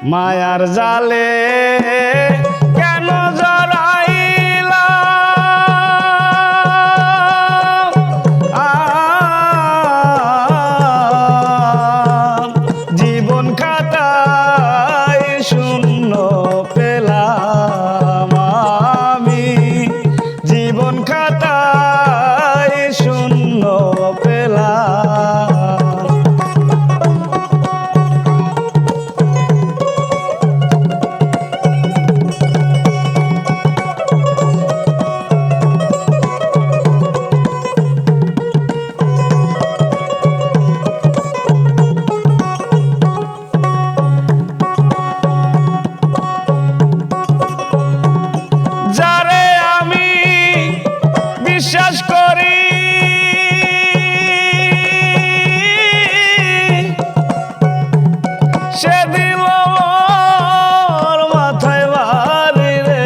মায়ার জালে কেন জড়াইলা জীবন খাতায় শূন্য পেলাম আমি, জীবন খাতায় শূন্য পেলাম। যারে আমি বিশ্বাস করি সে দিল মোর মাথায় বাড়ি রে,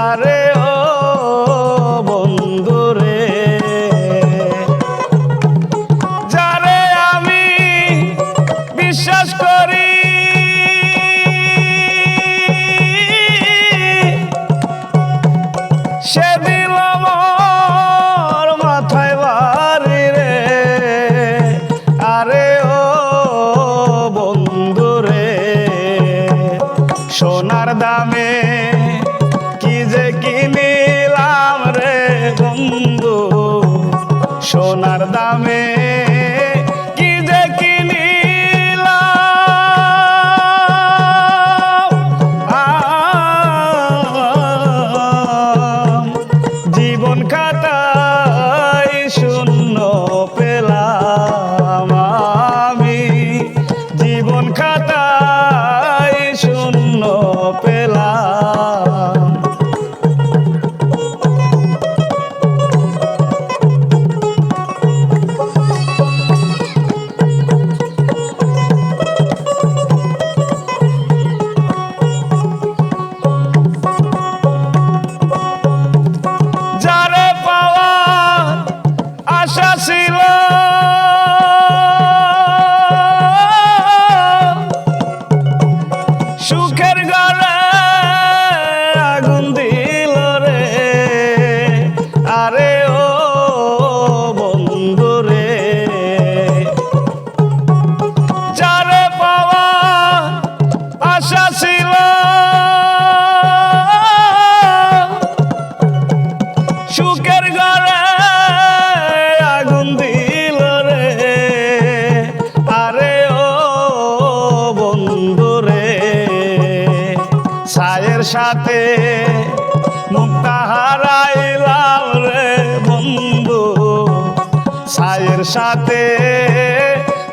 আরে ও বন্ধু রে। যারে আমি বিশ্বাস করি সে দিল মোর মাথায় বাড়ি রে, আরে ও বন্ধু রে। সোনার দামে কি যে কিনিলাম রে বন্ধু, সোনার দামে কি যে কিনিলাম। জীবন খাতায় শূন্য পেলাম আমি, জীবন খাতায় শূন্য পেলাম। যারে পাওয়ার আশা ছিল সুখের ঘরে আগুন দিল রে, আরে ও বন্ধু রে। যারে পাওয়ার আশা ছিল সুখের ঘরে আগুন দিল রে, আরে ও বন্ধু রে। ছায়ের সাথে মুক্তা হারাইলাম রে বন্ধু, ছায়ের সাথে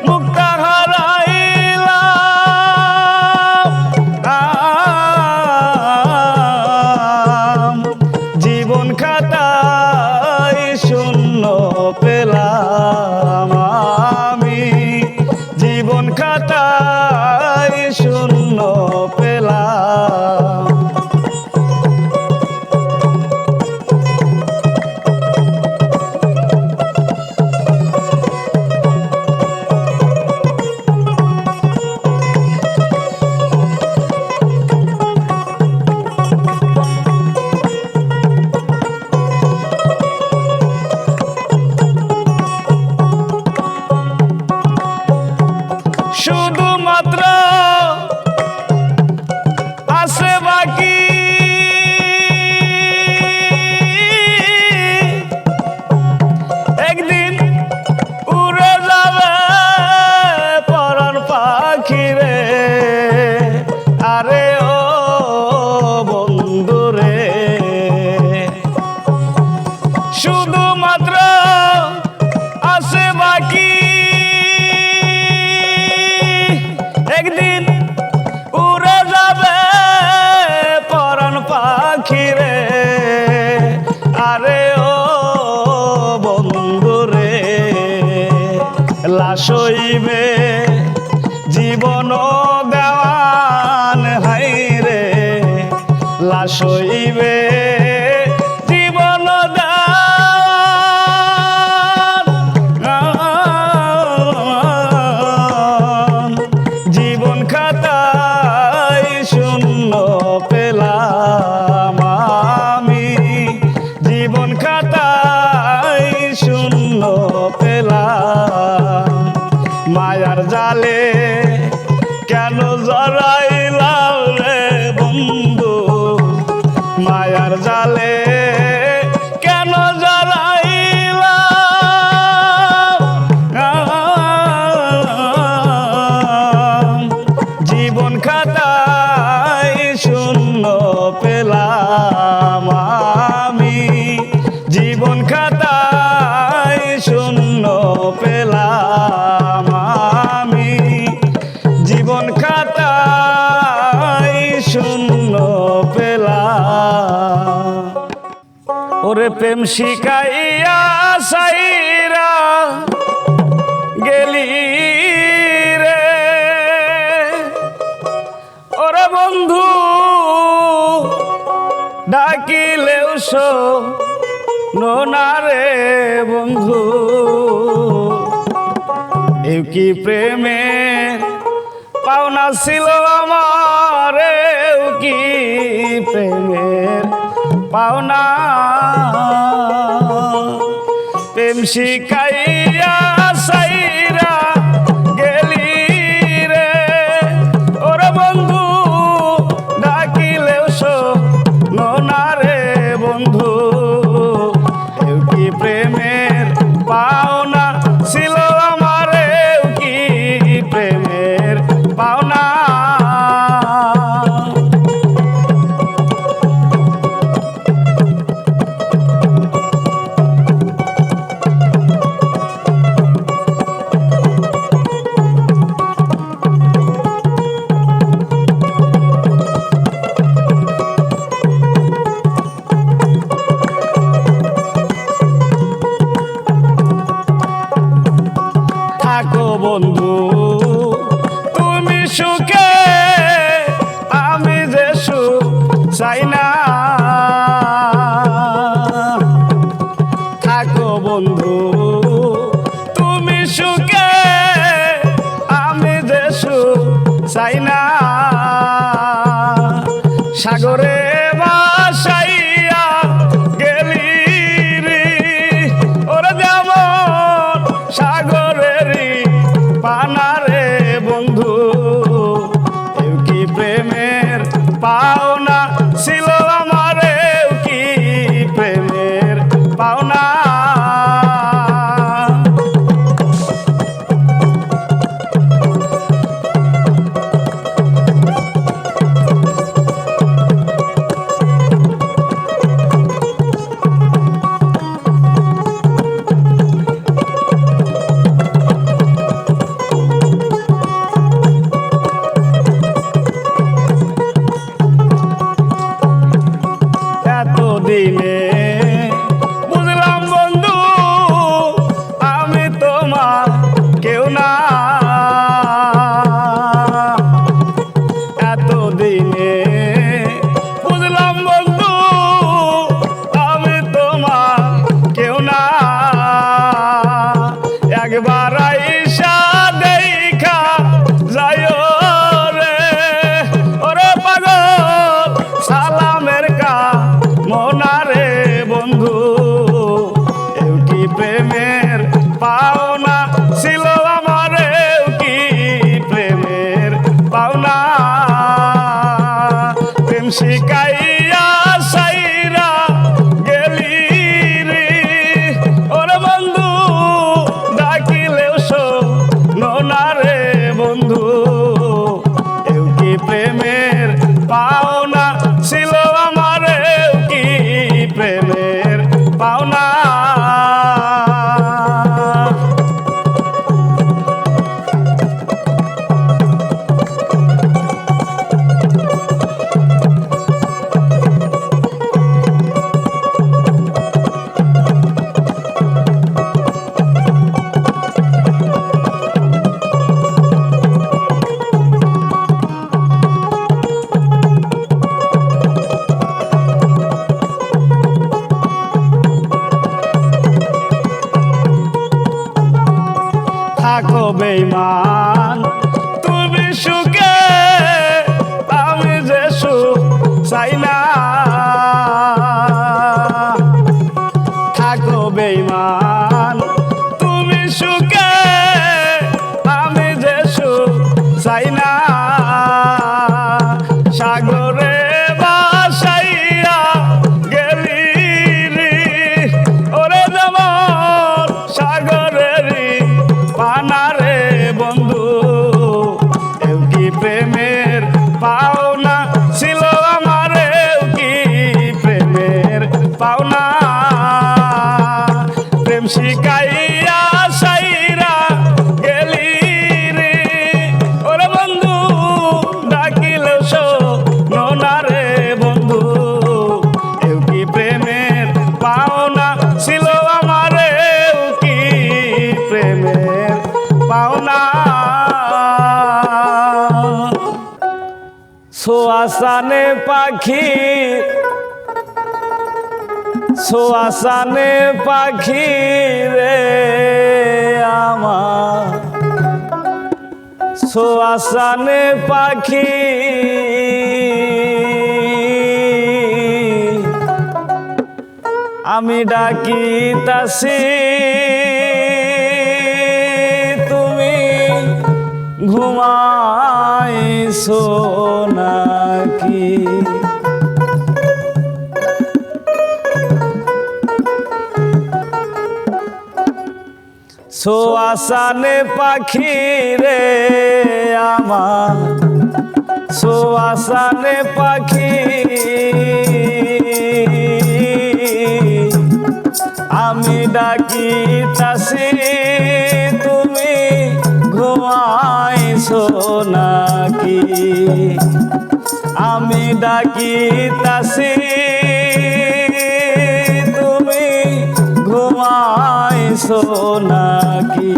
মুক্তা হারাইলাম। জীবন খাতায় শূন্য পেলাম আমি, জীবন খাতায় শূন্য পেলাম। শুধুমাত্র আছে বাকি একদিন উড়ে যাবে পরাণ পাখি রে, আরে ও বন্ধু রে। শুধুমাত্র আছে বাকি একদিন উড়ে যাবে পরাণ পাখি রে, আরে ও বন্ধু রে। লাশ হইবে জীবন দেওয়ান হাই রে, লাশ হইবে জীবন দেওয়ান। জীবন খাতা খাতায় শূন্য পেলাম আমি, জীবন খাতায় শূন্য পেলাম আমি, জীবন খাতায় শূন্য পেলাম। ওরে প্রেম শিখাইয়া সাইরা গেলি রে, ওরে বন্ধু ডাকিলেও শোনো রে বন্ধু, এও কি প্রেমে পাওনা ছিল আমার, এও কি প্রেমের পাওনা। প্রেম শিখাইয়া সাইরা গেলি রে, ওরে বন্ধু ডাকিলেও শোনো রে বন্ধু, এও কি প্রেমের পাওনা ছিল আমার, এও কি প্রেমের পাওনা। থাকো বন্ধু তুমি সুখে, আমি যে সুখ চাই না। থাকো বন্ধু তুমি সুখে, আমি যে সুখ চাই না। সাগরে ভাসাইয়া গেলি রে, ওরে যেমন সাগরেরই পানা রে বন্ধু, এও কি প্রেমের পাওনা ছিল আমার, এও কি প্রেমের পাওনা। দিনে বুঝলাম বন্ধু আমি তোমার কেউ না, এত দিনে বুঝলাম বন্ধু আমি তোমার কেউ না। একবার আইসা দেখা যাইও রে, ওরে পাগল সালামের কা মোনা রে বন্ধু, এও কি প্রেমের পাওনা ছিল আমার, এও কি প্রেমের পাওনা। প্রেম শিখাইয়া সাইরা গেলি রে, ওরে বন্ধু ডাকিলেও শোনো রে বন্ধু, এও কি প্রেমের পাওনা ছিল আমার, এও কি প্রেমের পাওনা। থাকো বেঈমান তুমি সুখে, আমি যে সুখ চাই না। থাকো বেঈমান তুমি সুখে, আমি যে সুখ চাই না। সাগরে ভাসাইয়া গেলি রে, ওরে যেমন সাগরেরই পানা রে বন্ধু, এও কি প্রেম প্রেমের পাওনা ছিল আমারেও কি প্রেমের পাওনা প্রেম শিখাইয়া সাইরা গেলি রে ওরে বন্ধু ডাকিলেও শোনো না রে বন্ধু এও কি প্রেমের পাওনা ছিল আমারেও কি প্রেমের পাওনা সোয়াসানে পাখি সোয়াসানে পাখি রে আমার সোয়াসানে পাখি আমি ডাকিতাছি তুমি ঘুমাইছো নাকি সোয়াসানে পাখি রে আমার সোয়াসানে পাখি আমি ডাকিতাছি তুমি ঘুমাইছো নাকি আমি ডাকিতাছি তুমি ঘুমাইছো নাকি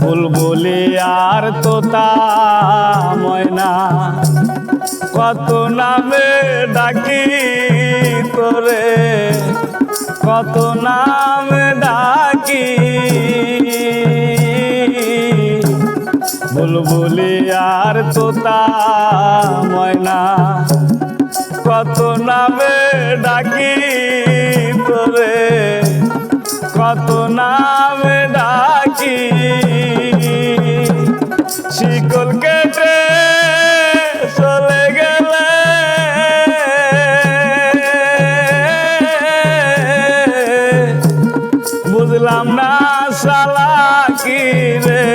বুলবুলি আর তোতা ময়না কত নামে ডাকি তোরে কত নামে ডাকি বুলবুলি আর তোতা ময়না কত নামে ডাকি তোরে কত নামে ডাকি শিকল কেটে চলে গেলে বুঝলাম না শালা কি রে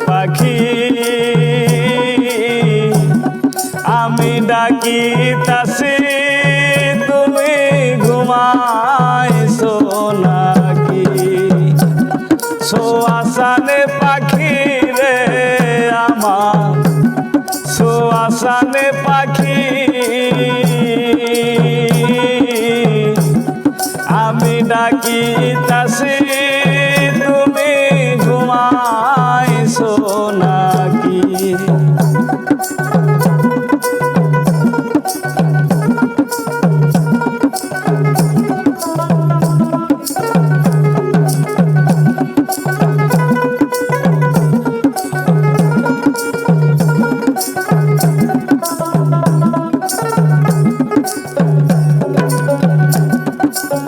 পাখি আমি ডাকিতাছি তুমি ঘুমাইছো নাকি সোয়াসানে পাখি রে আমার সোয়াসানে পাখি আমি ডাকিতাছি তুমি ঘুমাইছো নাকি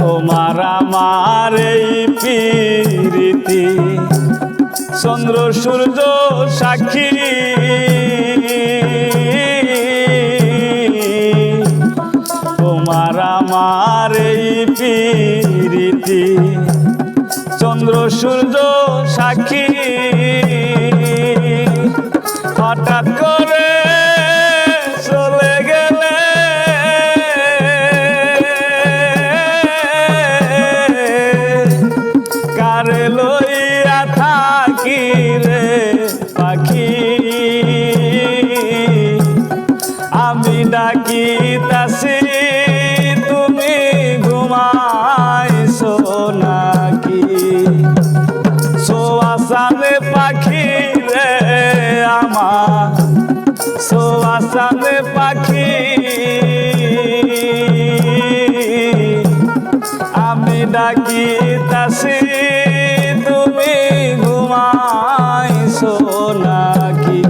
তোমার আমার এই প্রীতি চন্দ্র সূর্য সাক্ষী তোমার আমার এই প্রীতি চন্দ্র সূর্য সাক্ষী হঠাৎ করে চলে গেলে কারে লইয়া থাকি রে পাখি আমি ডাকিতাছি তুমি ঘুমাইছো নাকি সোয়াসানে পাখি রে আমার সোয়াসানে পাখি আমি ডাকিতাছি তুমি ঘুমাইছো নাকি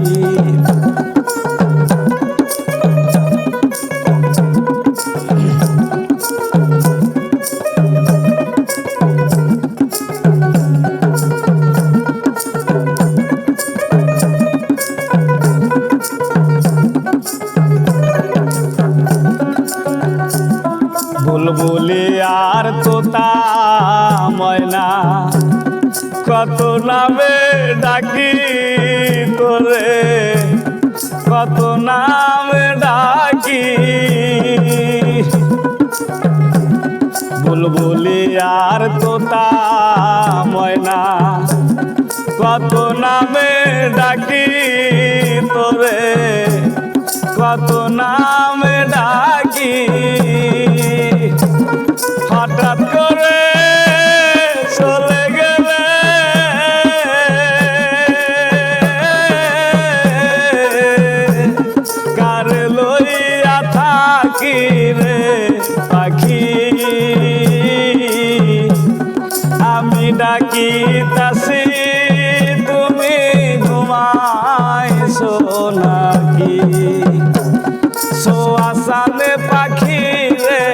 নামে ডাকি তোরে, কত নামে ডাকি, বুলবুলি আর তোতা ময়না, কত নামে ডাকি তোরে, কত নামে ডাকি, হঠাৎ করে চলে গেলে কার লইয়া থাকি রে পাখি, আমি ডাকিতাছি তুমি ঘুমাইছো নাকি, সোয়াসানে পাখি রে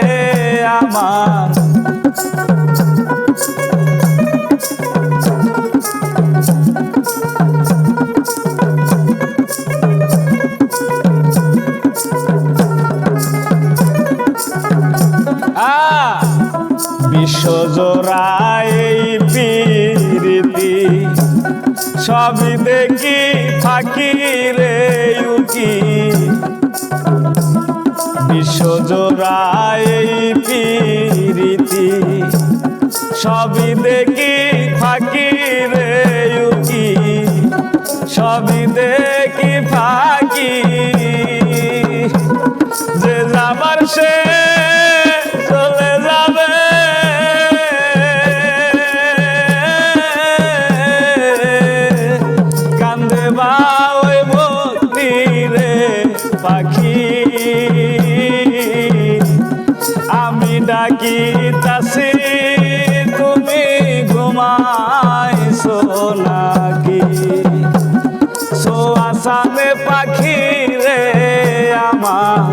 আমার, বিশ্বজোড়ায় এই প্রীতি সবই দেখি ফাঁকি রে উকি, বিশ্বজোড়ায় এই প্রীতি সবই দেখি ফাঁকি রে উকি, সবই দেখি ফাঁকি, যে যাবার সে চলে যাবে, কান্দে বাই ভক্তি রে পাখি, আমি ডাকিতাছি তুমি ঘুমাইছো নাকি, সোয়াসানে পাখি রে আমার,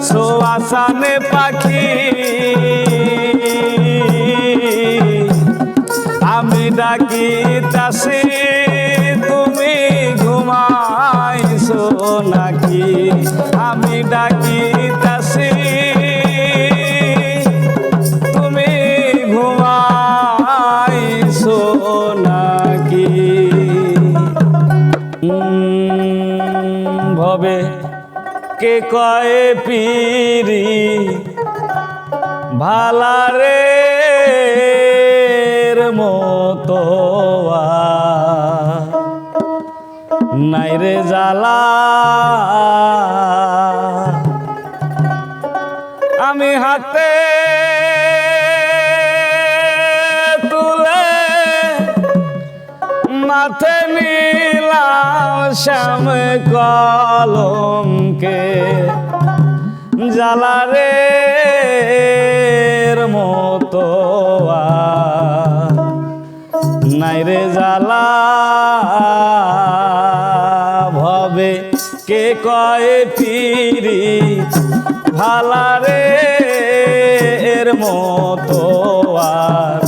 সোয়াসানে পাখি, আমি ডাকিতাছি তুমি ঘুমাইছো নাকি, আমি ডাকিতাছি তুমি ঘুমাইছো নাকি। ভবে কে কয় পিরি ভালারে মতো নাই রে জ্বালা, আমি হাতে তুলে মাথে নিলাম শ্যাম কলমকে, জ্বালারে মতো নাই রে জ্বালা, ভবে কে কয় পিরি ভালারে মতো আর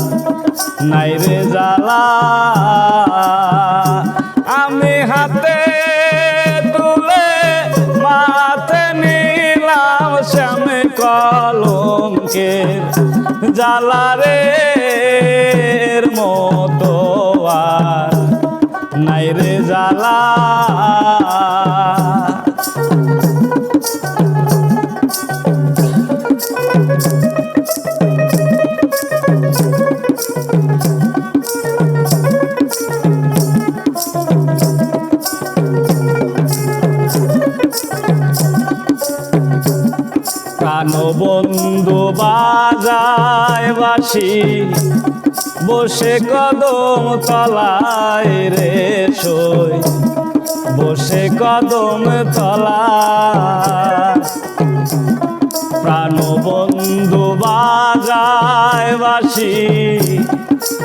নাই রে জ্বালা, আমি হাতে তুলে মাথে নিলাম শ্যাম কলমকে, জ্বালারে মতো আর নাই রে জ্বালা, প্রাণবন্ধু বাজায় বাঁশি বসে কদম তলায় রে সই, বসে কদম তলায়, প্রাণবন্ধু বাজায় বাঁশি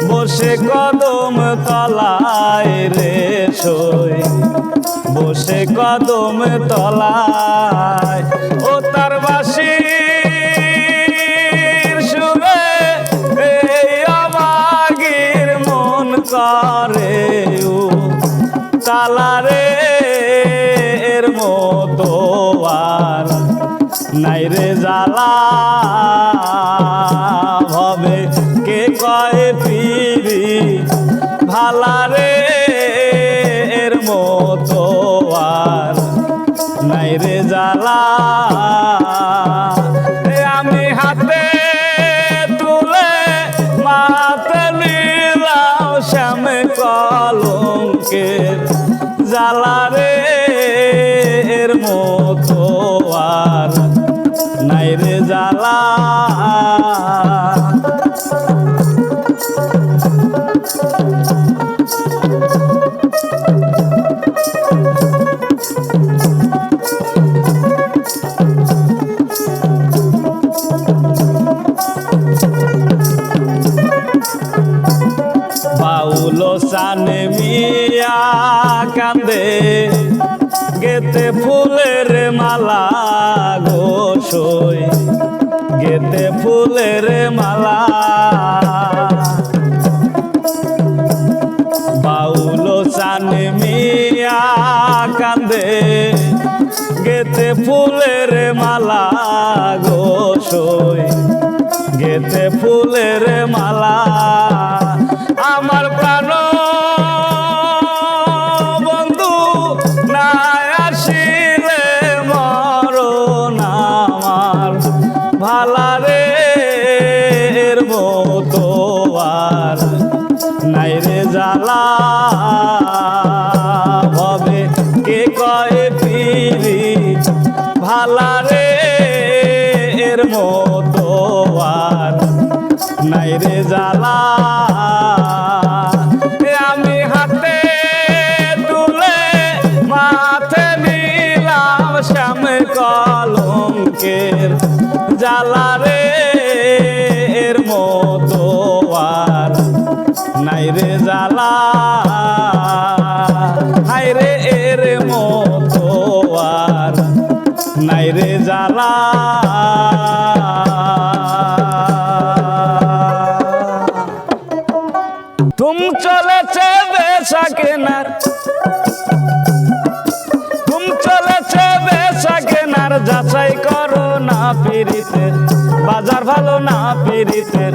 বসে কদম তলায় রে সই, বসে কদম তলায়, ও তার বাঁশির সুরে এই আমাগির মন করে ও তালারে মতো আর নাই রে জ্বালা, ভবে কে কয় পিরি ভালা রে এর মতো আর নাই রে জ্বালা। আমি হাতে তুলে মাতে নিলাম শ্যাম কলঙ্কের জ্বালা রে এর মতো আর নাই রে জ্বালা। বাউলো সানে মিয়া কান্দে গেতে ফুলের মালা গো সই গেতে ফুলের মালা। বাউলো সানে মিয়া কান্দে গেতে ফুলের মালা গো সই গেতে ফুলের মালা। আমার প্রাণ বন্ধু না আসিলে মরণ আমার ভালা রে এর মতো আর নাই রে জ্বালা। ভবে কে কয় পিরি ভালা রে এর মতো আর নাই রে জ্বালা। আমি হাতে তুলে মাথে নিলাম শ্যাম কলঙ্কের জ্বালা রে এর মতো আর নাই রে জ্বালা। হায় রে এর মতো আর নাই রে জ্বালা। तुम चलेছে বেচা কেনার तुम চলেছে বেচা কেনার যাচাই করো না পিরিতের বাজার ভালো না পিরিতের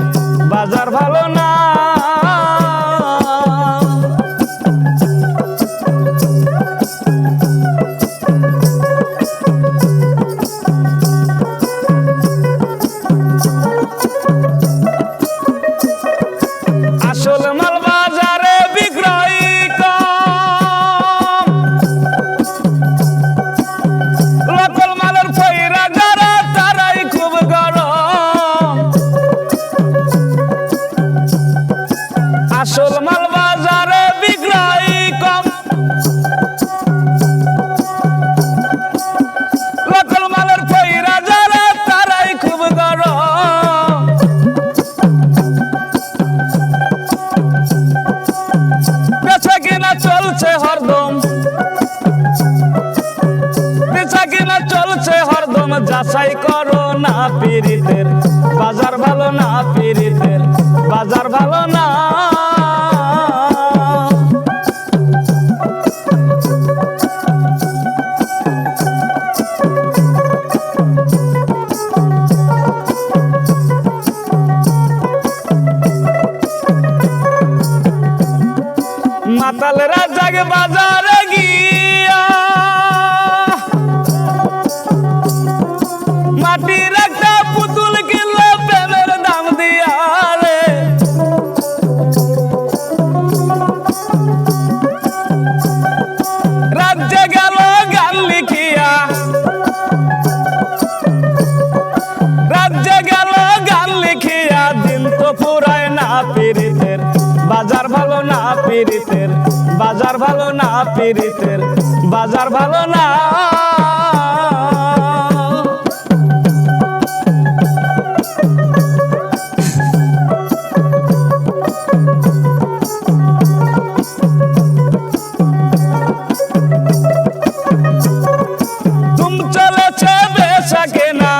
বাজার ভালো না। আসল মাল বাজারে বিক্রয় কম লোকাল মালের ফইরা যারা তারাই খুব গরম। আসল মাল বাজারে বিক্রয় কম লোকাল মালের ফইরা যারা তারাই খুব গরম। বেচা কিনা চলছে হরদম বেচা কিনা চলছে হরদম যাচাই করো না পিরিতের বাজার ভালো না পিরিতের বাজার ভালো না। মাতালেরা জাগে বাজারে গিয়া মাটির একটা পুতুল কিনলো প্রেমের দাম দিয়া রে। রাজ্যে গেল গান লিখিয়া রাজ্যে গেল গান লিখিয়া দিন তো ফুরায় না পিরিতের বাজার ভালো না পিরিতের বাজার ভালো না পিরিতের বাজার ভালো না। तुम চলেছে বেচা কেনা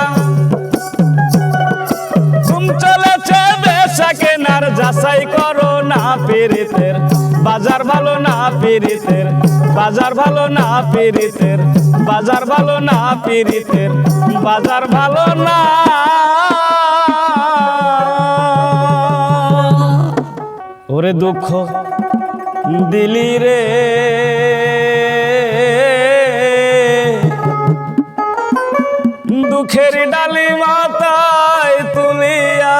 तुम চলেছে বেচা কেনার যাচাই করো না পিরিতের বাজার ভালো না পিরিতের বাজার ভালো না পিরিতের বাজার ভালো না পিরিতের বাজার ভালো না। ওরে দুঃখ দিলি রে দুঃখের ডালি মাথায় তুলিয়া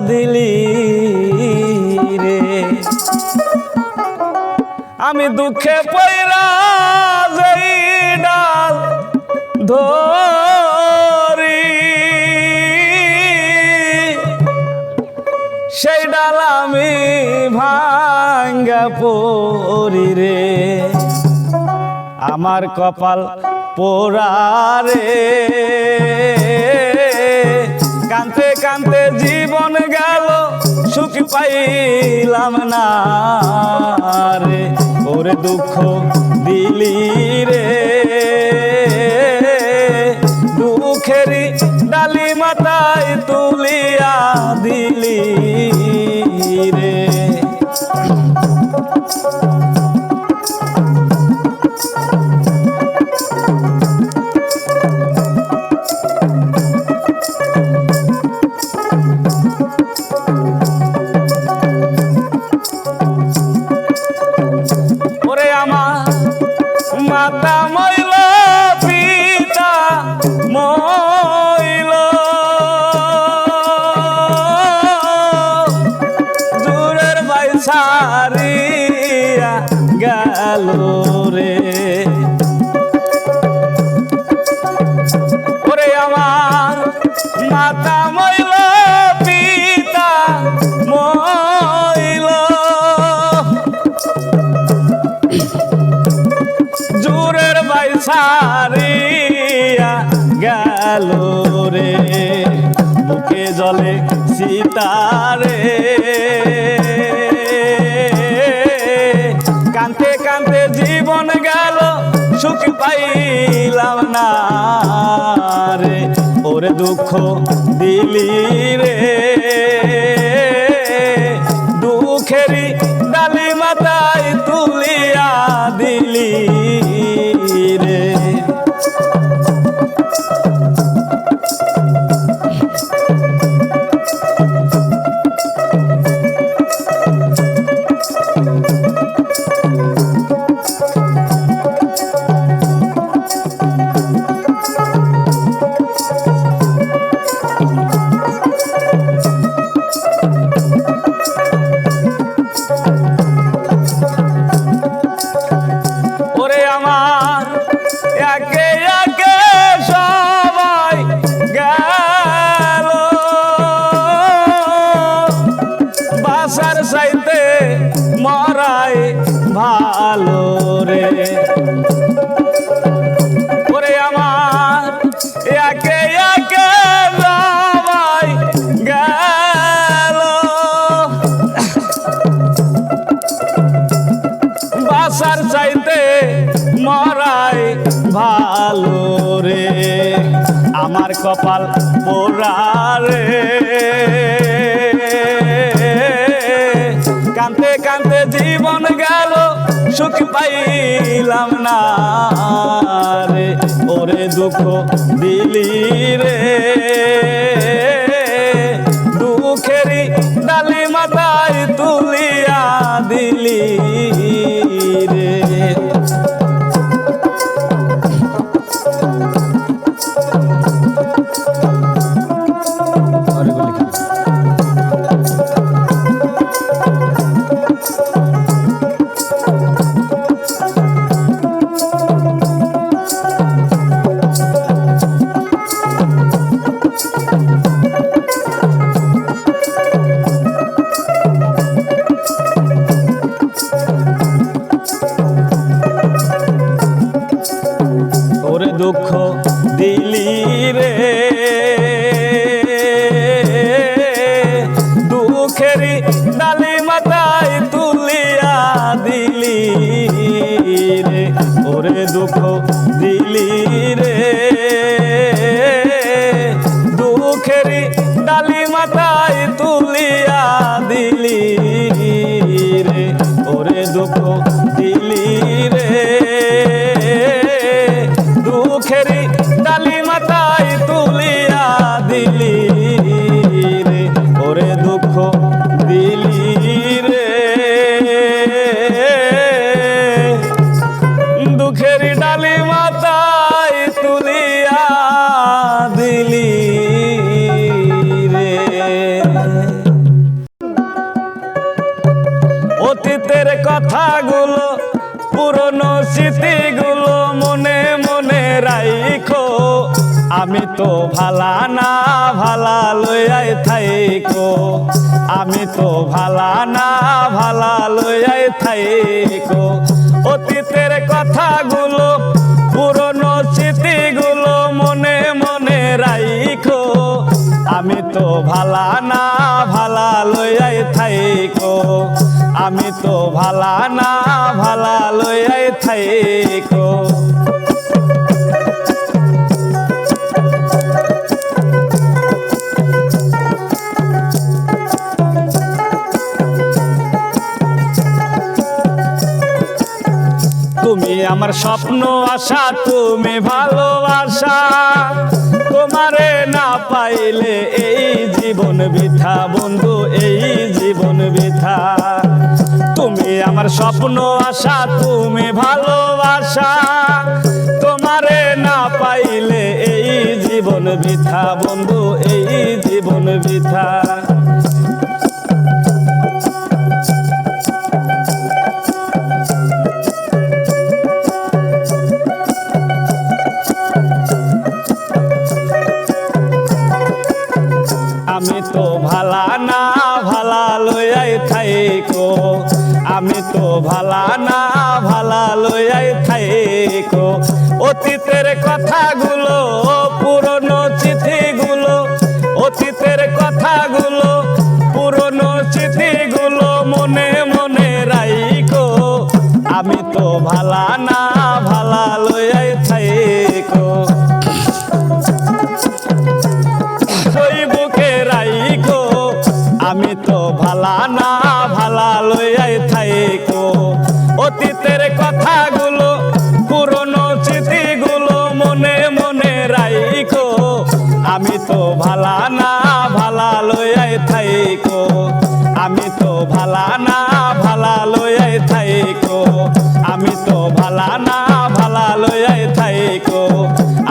দিলি রে আমি দুঃখে পয়রা যেই ডাল ধরি সেই ডাল আমি ভাঙ্গা পড়ি রে আমার কপাল পোড়া রে কানতে কানতে জীবন গেল সুখ পাইলাম না রে ওরে দুঃখ দিলি রে দুঃখেরই ডালি মাথায় তুলিয়া দিলি রে ওরে আমার মাতা মইল পিতা মইল দূরের বাইসারিয়া গেল রে ওরে আমার মাতা মইল পিতা মইল জুরের বাইসারিয়া গেল রে বুকে জলে সীতারে কানতে কানতে জীবন গেল সুখ পাইলাম না রে ওরে দুঃখ দিলি রে দুঃখেরই ডালি মাথায় তুলিয়া দিলি রে ওরে আমার একে একে সবাই গেল বাসার চাইতে মরাই ভালো রে ওরে আমার একে একে সবাই গেল বাসার চাইতে মরাই ভালো রে আমার কপাল পোড়া রে কানতে কানতে জীবন গেল সুখ পাইলাম না রে ওরে দুঃখ দিলি রে দুঃখেরই ডালি মাথায় তুলিয়া দিলি রে স্মৃতিগুলো মনে মনে রাইখো, আমি তো ভালা না ভালা লইয়াই থাইকো, আমি তো ভালা না ভালা লইয়াই থাইকো। অতীতের কথাগুলো পুরনো স্মৃতিগুলো মনে মনে রাইখো, আমি তো ভালা না ভালা লইয়াই থাইকো, আমি তো ভালা না ভালা লইয়াই থাইকো। তুমি আমার স্বপ্ন আশা, তুমি ভালোবাসা, তোমারে না পাইলে এই জীবন বৃথা বন্ধু, এই জীবন বৃথা। তুমি আমার স্বপ্ন আশা, তুমি ভালোবাসা, তোমারে না পাইলে এই জীবন বৃথা বন্ধু, এই জীবন বৃথা। আমি তো ভালা না ভালা লইয়াই থাইকো, আমি তো ভালা না ভালা লইয়াই থাইকো। অতীতের কথাগুলো পুরনো চিঠিগুলো, অতীতের কথাগুলো পুরনো চিঠিগুলো মনে মনে রাইখো, আমি তো ভালা না ভালা লইয়াই থাইকো। আমি তো ভালা না ভালা লইয়াই থাইকো। অতীতের কথাগুলো পুরনো স্মৃতিগুলো মনে মনে রাইখো, আমি তো ভালা না ভালা লইয়াই থাইকো, আমি তো ভালা না ভালা লইয়াই থাইকো, আমি তো ভালা না ভালা লইয়াই থাইকো,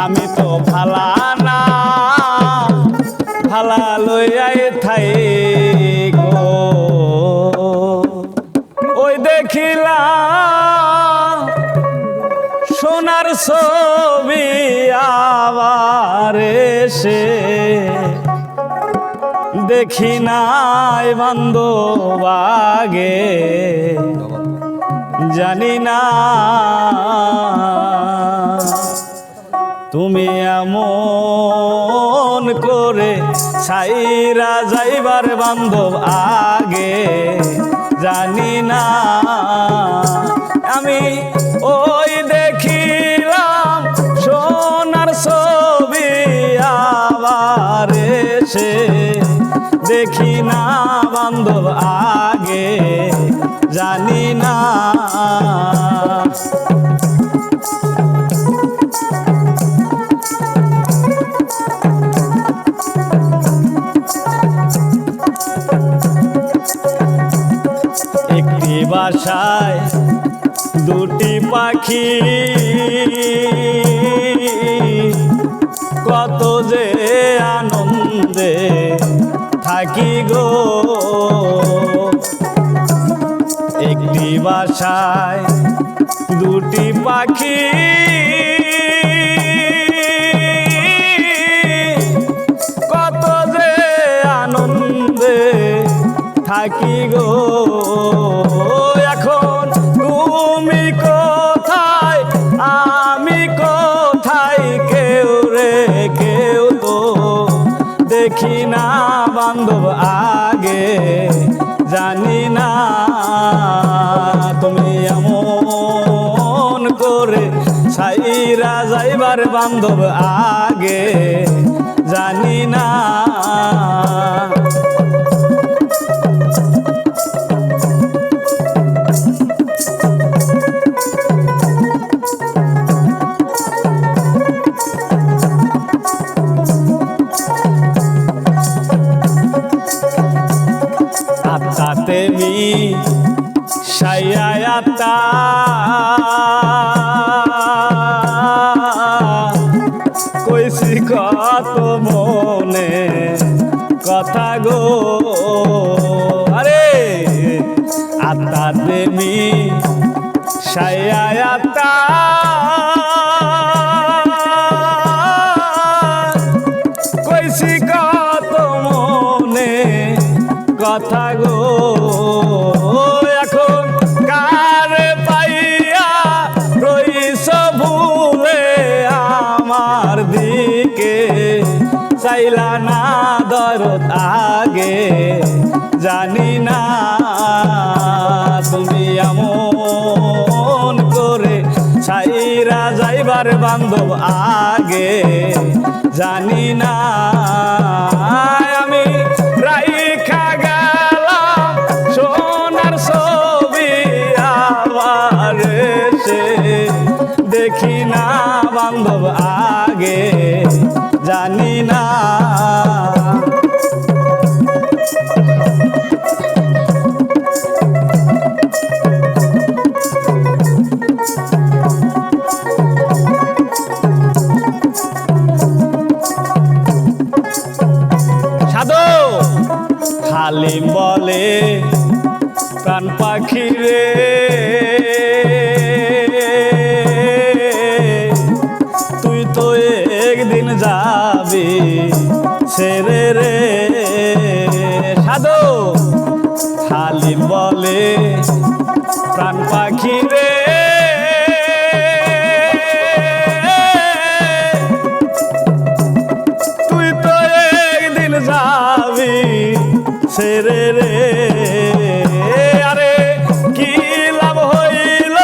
আমি তো ভালা না ভালা লইয়াই থাইকো। ওই দেখিলাম সোনার ছবি আবার এসে, দেখি নাই বান্ধব আগে, জানি না তুমি এমন করে ছাইরা যাইবার বান্ধব আগে, জানি না। আমি ওই দেখিলাম সোনার ছবি আবার এসে, দেখি না বান্ধব আগে, জানি না। একটি বাসায় দুটি পাখি, কত যে আনন্দে থাকি গো। একটি বাসায় দুটি পাখি, কত যে আনন্দে থাকি গো। এখন তুমি কোথায় আমি কোথায়, কেউ রে কেউ তো দেখি না বান্ধব আগে, জানি না। তুমি এমন করে ছাইরা যাইবার বান্ধব আগে, জানি না। আত্মাতে মি সাইয়াতা, কইছি কত মনে কথা গো। আরে আত্মাতে মি সায়াতা কইছি কত মনে কথা গো এখন কারে পাইয়া রইছ ভুলে আমার দিকে চাইলা না দরদ আগে জানি না তুমি এমন করে ছাইরা যাইবার বান্ধব আগে জানি না আমি রাইখা গেলাম সোনার ছবি আবার সে দেখি না বান্ধব আগে জানি না সাধু হালিম বলে প্রাণ পাখি রে তুই তো একদিন যাবি ছেড়ে রে সাধু হালিম বলে প্রাণ পাখি রে তুই তো একদিন যাবি ছেড়ে রে আরে কি লাভ হইল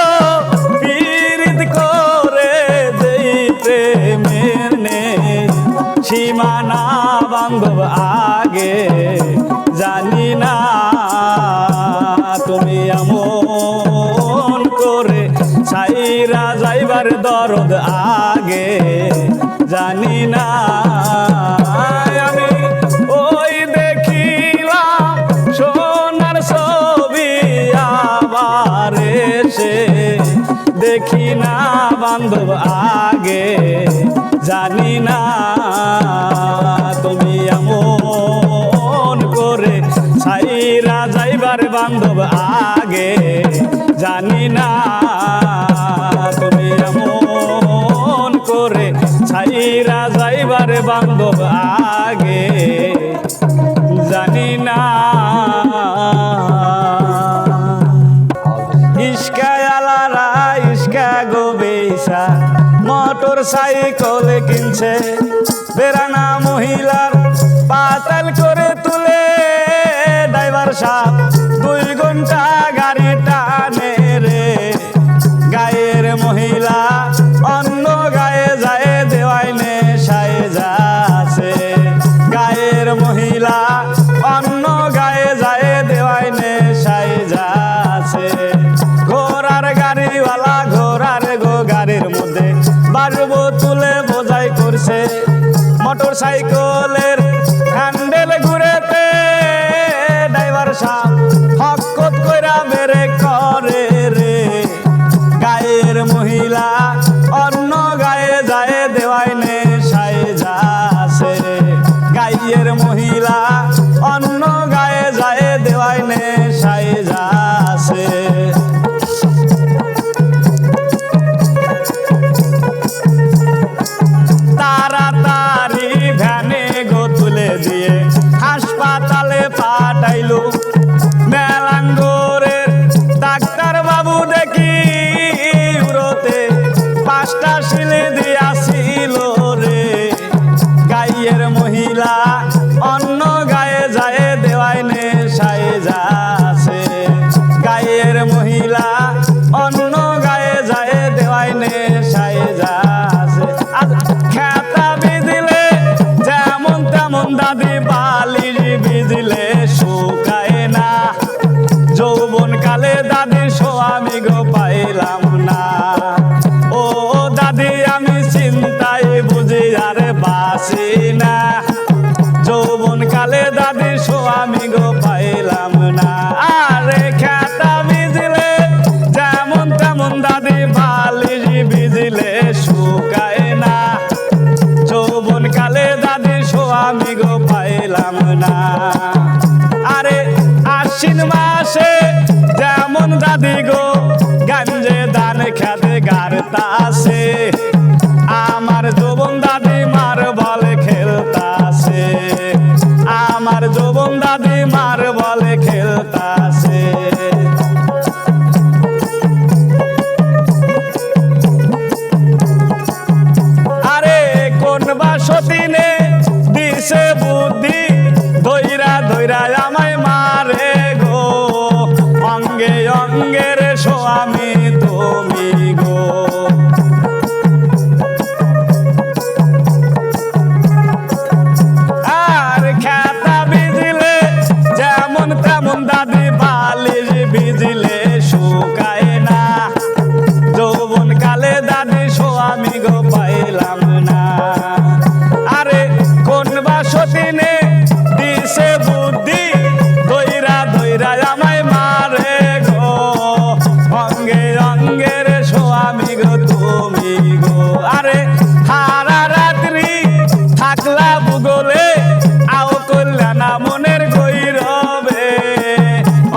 পীড়িত করে দেই প্রেমের নে সীমানা বান্ধব আগে জানি না তুমি এমন করে ছাইরা যাইবার দরদ আগে জানি না আমি ওই দেখিলাম সোনার ছবি আবার এসে দেখি না বান্ধব আগে জানি না তুমি এমন করে ছাইরা যাইবার বান্ধব আগে জানি না তুমি এমন করে ছাইরা যাইবার বান্ধব আগে জানি না ইস্কায়ালারা ইস্কা গোবেশা মোটর সাইকেল কিনছে বেরানা মহিলার পাতাল করে তুলে ড্রাইভার সাহেব 2 ঘন্টা গাড়ি টানে রে গায়ের মহিলা অন্য গায়ে যায় দেওয়ায় নেশায় যাচ্ছে গায়ের মহিলা অন্য গায়ে যায় দেওয়ায় নেশায় যাচ্ছে ঘোড়ার গাড়িওয়ালা ঘোড়ার গাড়ির মধ্যে বাড়বো তুলে বোঝাই করছে মোটর সাইকেলের হ্যান্ডেল ঘুরেতে ড্রাইভার সাহেব হকত কইরা মেরে করে রে গায়ের মহিলা অন্য গায়ে যায় দেওয়ায় নেশায় যাচ্ছে গায়ের মহিলা অন্য গায়ে যায় দেওয়ায় নেশায় যাচ্ছে তাড়াতাড়ি ভ্যানে গো তুলে দিয়ে হাসপাতালে পাঠাইলো মেলাঙ্গরের ডাক্তার বাবু দেখি উড়োতে 5টা শিলি দিয়াছিল রে গায়ের মহিলা অন্য গায়ে যায় দেওয়ায় নেশায় যাচ্ছে গায়ের মহিলা অন্য গায়ে যায় দেওয়ায় নেশায় যাচ্ছে খেতা বিদিলে যেমন তেমন দাদি বালিশ বিদিলে শুকায় না যৌবন কালে দাদি স্বামী গো পাইলাম না ও দাদি আমি চিন্তায় বুঝি আর বাসি না যৌবন কালে দাদি স্বামী গো পাইলাম না আরে খেতা বিদিলে যেমন তেমন দাদি বালিশ বিদিলে শুকায় না যৌবন কালে দাদি স্বামী গো পাইলাম না আরে আশ্বিন মাসে যেমন দাদি গো গাঞ্জে দা খেতে গারতাছে আমার যৌবন দাদি মার বলে খেলতাছে আমার যৌবন দাদি মার বলে খেলতাছে আরে কোন বাসতিনে দিছে বুদ্ধি ধৈরা ধৈরা আমায় মারে গো অঙ্গে অঙ্গের স্বামী তুমি গো আর খেতা ভিজিলে যেমন তেমন দাদি বালিশ ভিজিলে শুকায় না যৌবন কালে দাদি স্বামী গো পাইলাম না আরে কোন বাসতিনে দিছে বুদ্ধি ধৈরা ধৈরা আমায় মারে গো অঙ্গে অঙ্গের স্বামী গো তুমি গো আরে সারা রাত্রি থাকলা ভূগোলে আও করলা না মনের গৌরবে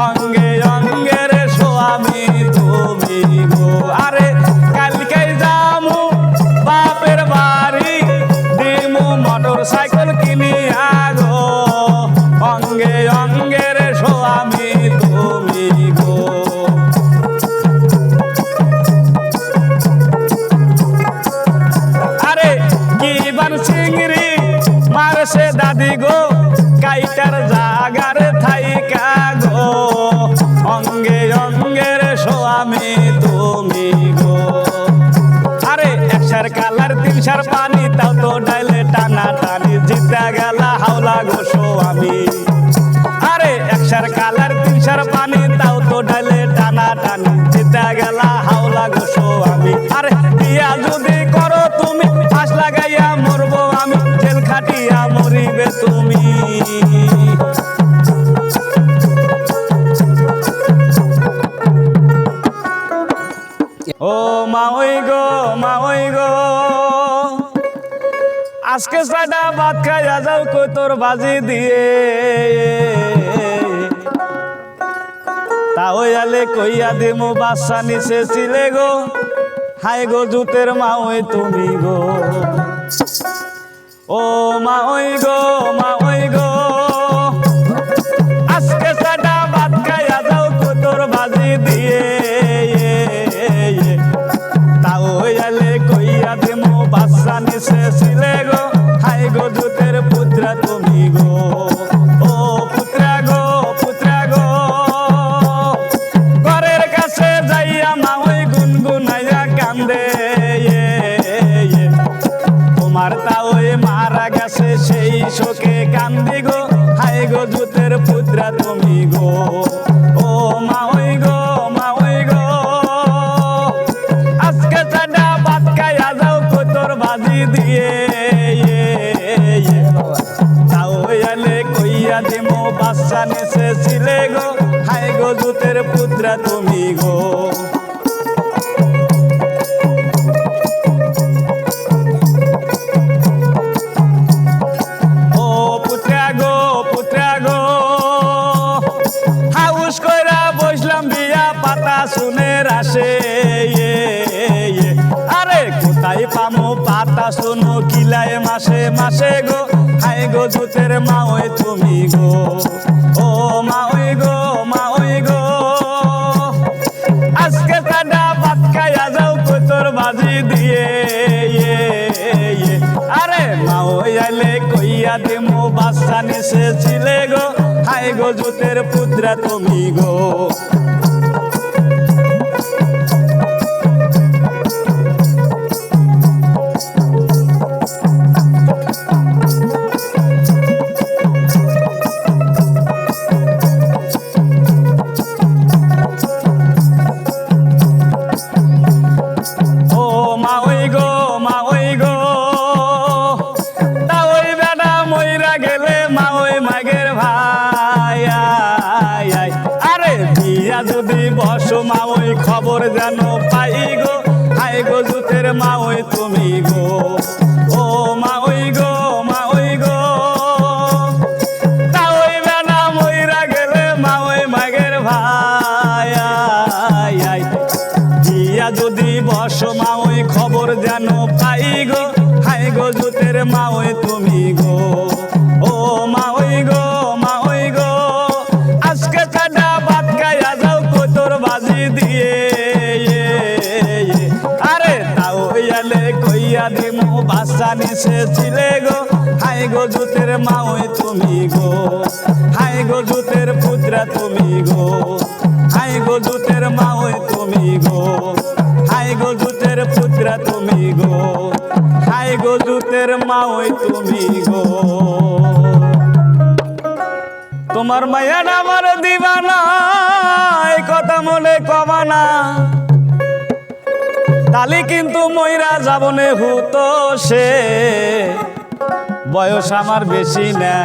অঙ্গে অঙ্গের স্বামী তুমি গো আরে কালকে যামু বাপের বাড়ি দিমু মোটর সাইকেল কিনিয়া গো অঙ্গে অঙ্গের স্বামী তুমি গো আরে কি বান চিংড়ি মারছে দাদি গো কাইটার জাগার থাইকা গো অঙ্গে অঙ্গের স্বামী তুমি গো আরে একশার কালার তিনশার পানি তাও তো ডাইলে টানা টানি জিতা গেলা হাওলা গো স্বামী আরে একশার কালার তিনশার পানি তাও তো ডাইলে টানা টানি জিতা গেলা হাওলা গো স্বামী আরে বিয়া যদি করো তুমি ফাঁস লাগাইয়া মরবো আমি জেল খাটিয়া মরিবে তুমি ও মা ওই গো আজকে সাডা ভাত খাইয়া যাও কই তোর বাজি দিয়ে তাও আলে কইয়া দিমু বাচ্চা নিচে ছিলে গো হাই গো জুতের মা ওই তুমি গো ও মা ওই গো আজকে সাডা ভাত খাইয়া যাও কই তোর বাজি দিয়ে তাও আলে কইয়া দিমু বাচ্চা নিচে ছিলে গো হাই গো জুতের পুত্রা তুমি গো ও পুত্রা গো ঘরের কাছে যাইয়া মা ওই গুনগুনাইয়া কান্দে তোমার তাও মারা গেছে সেই শোকে কান্দি গো হাই গো জুতের পুত্রা তুমি গো ও মা ওই গো আজকে চাডা ভাত খাইয়া যাও কই তোর বাজি দিয়ে তাও আলে কইয়া দিমু বাচ্চা নিচে ছিলে গো হাই গো জুতের পুত্রা তুমি গো ও পুত্রা গো হাউস কইরা বসলাম বিয়া পাতা শুনে রাসে আরে কোথায় পামু পাতা শুনো কিলায় মাসে মাসে গো হাই গো জুতের মা ওই তুমি গো ও মা ওই গো আজকে চাডা ভাত খাইয়া যাও কই তোর বাজি দিয়ে আরে মা ওই আইলে কইয়া দিমু বাচ্চা নিচে ছিলে গো হাই গো জুতের পুত্রা তুমি গো যদি বসো মা ওই খবর যেন পাই গো হাই গো জুতের মা ওই তুমি গো ও মা ওই গো তা ওই বেলা মইরা গেলে মা ওই মাগের ভাই দিয়া যদি যদি বসো মা ওই খবর যেন পাই গো, হাই গো জুতের মা ওই তুমি গো, ও মা ওই গো, মা ওই গো, আজকে কাটা ভাত খাইয়া যাও কতর বাজি দিয়ে, আরে তাও এলে কইয়া দিমু বাচ্চা নিছে ছিলে গো, হাই গো জুতের মা ওই তুমি গো, হাই গো জুতের পুত্রা তুমি গো, হাই গো জুতের মা ওই তুমি গো, হাই গো জুতের পুত্রা তুমি গো, হাই গো জুতের মা ওই তুমি গো। তোমার মায়ার আমার দিবানা, এই কথা মনে কবানা, তালি কিন্তু মইরা যাবনে হুতো সে, বয়স আমার বেশি না